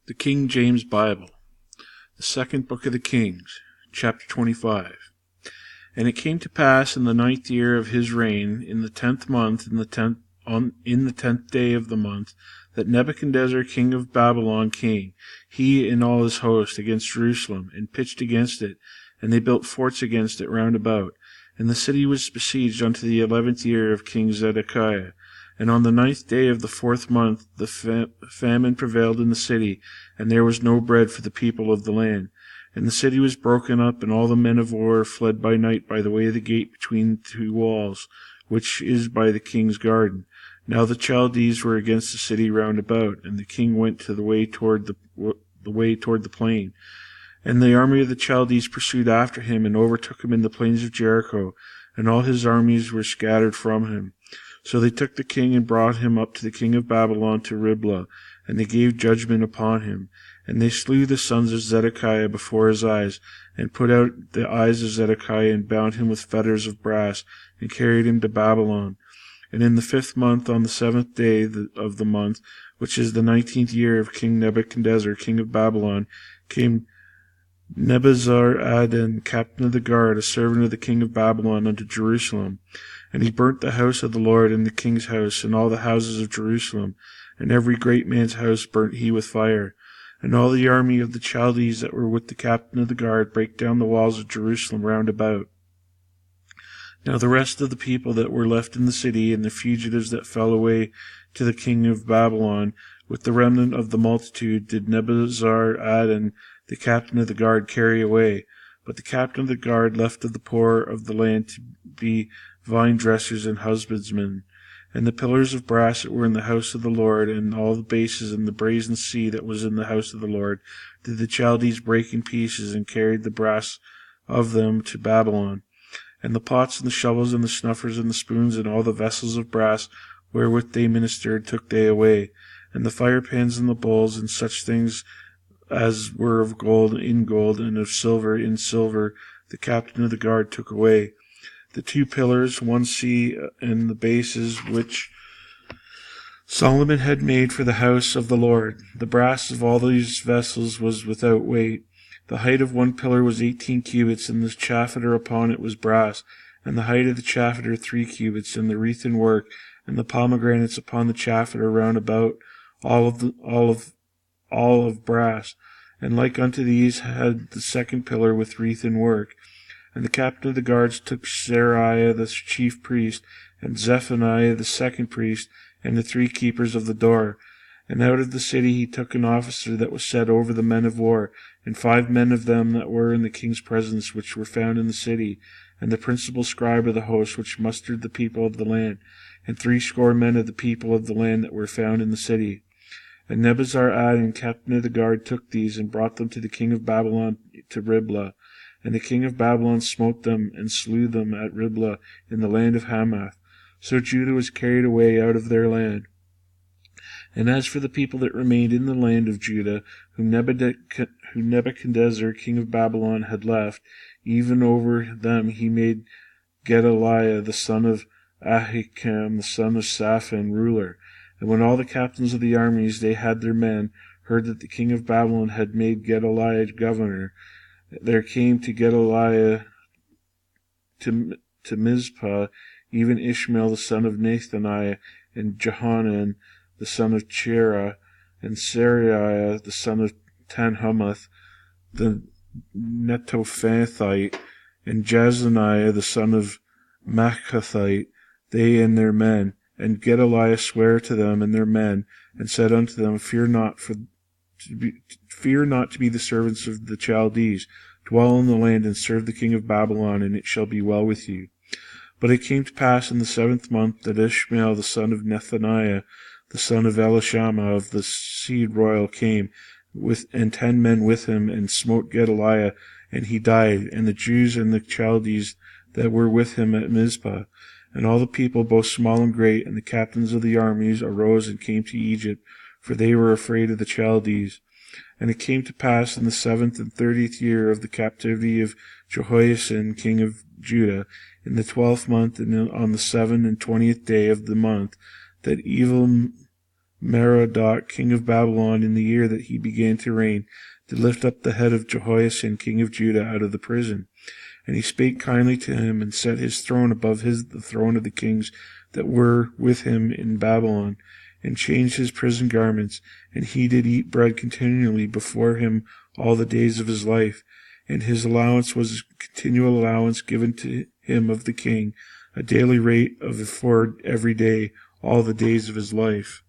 The King James Bible, the second book of the Kings, chapter 25. And it came to pass in the 9th year of his reign, in the 10th month, in the 10th day of the month, that Nebuchadnezzar king of Babylon came, he and all his host, against Jerusalem, and pitched against it, and they built forts against it round about. And the city was besieged unto the 11th year of King Zedekiah. And on the 9th day of the 4th month the famine prevailed in the city, and there was no bread for the people of the land. And the city was broken up, and all the men of war fled by night by the way of the gate between two walls, which is by the king's garden. Now the Chaldees were against the city round about, and the king went to the way toward the plain. And the army of the Chaldees pursued after him, and overtook him in the plains of Jericho, and all his armies were scattered from him. So they took the king and brought him up to the king of Babylon to Riblah, and they gave judgment upon him. And they slew the sons of Zedekiah before his eyes, and put out the eyes of Zedekiah, and bound him with fetters of brass, and carried him to Babylon. And in the 5th month, on the 7th day of the month, which is the 19th year of King Nebuchadnezzar, king of Babylon, came Nebuzaradan, captain of the guard, a servant of the king of Babylon, unto Jerusalem. And he burnt the house of the Lord and the king's house, and all the houses of Jerusalem, and every great man's house burnt he with fire. And all the army of the Chaldees that were with the captain of the guard brake down the walls of Jerusalem round about. Now the rest of the people that were left in the city, and the fugitives that fell away to the king of Babylon, with the remnant of the multitude, did Nebuzaradan, the captain of the guard, carry away. But the captain of the guard left of the poor of the land to be vine dressers and husbandmen. And the pillars of brass that were in the house of the Lord, and all the bases and the brazen sea that was in the house of the Lord, did the Chaldees break in pieces, and carried the brass of them to Babylon. And the pots and the shovels and the snuffers and the spoons and all the vessels of brass wherewith they ministered took they away. And the firepans and the bowls and such things as were of gold in gold, and of silver in silver, the captain of the guard took away. The 2 pillars, one sea, and the bases which Solomon had made for the house of the Lord. The brass of all these vessels was without weight. The height of one pillar was 18 cubits, and the chaffer upon it was brass, and the height of the chaffer 3 cubits, and the wreathen work, and the pomegranates upon the chaffer round about, all of brass. And like unto these had the 2nd pillar with wreathen work. And the captain of the guards took Seraiah the chief priest, and Zephaniah the 2nd priest, and the 3 keepers of the door. And out of the city he took an officer that was set over the men of war, and 5 men of them that were in the king's presence, which were found in the city, and the principal scribe of the host, which mustered the people of the land, and 60 men of the people of the land that were found in the city. And Nebuzaradan, captain of the guard, took these, and brought them to the king of Babylon to Riblah. And the king of Babylon smote them, and slew them at Riblah in the land of Hamath. So Judah was carried away out of their land. And as for the people that remained in the land of Judah, whom Nebuchadnezzar king of Babylon had left, even over them he made Gedaliah the son of Ahikam, the son of Shaphan, ruler. And when all the captains of the armies, they had their men, heard that the king of Babylon had made Gedaliah governor, there came to Gedaliah to Mizpah even Ishmael the son of Nethaniah, and Johanan the son of Cherah, and Seraiah the son of Tanhumeth, the Netophathite, and Jazaniah the son of Machathite, they and their men. And Gedaliah sware to them and their men, and said unto them, Fear not to be the servants of the Chaldees. Dwell in the land, and serve the king of Babylon, and it shall be well with you. But it came to pass in the 7th month that Ishmael the son of Nethaniah, the son of Elishama of the seed royal, came, and 10 men with him, and smote Gedaliah, and he died, and the Jews and the Chaldees that were with him at Mizpah. And all the people, both small and great, and the captains of the armies, arose and came to Egypt, for they were afraid of the Chaldees. And it came to pass in the 7th and 30th year of the captivity of Jehoiachin king of Judah, in the 12th month, and on the 7th and 20th day of the month, that Merodach, king of Babylon, in the year that he began to reign, did lift up the head of Jehoiachin, king of Judah, out of the prison. And he spake kindly to him, and set his throne above the throne of the kings that were with him in Babylon, and changed his prison garments. And he did eat bread continually before him all the days of his life. And his allowance was a continual allowance given to him of the king, a daily rate of for every day, all the days of his life.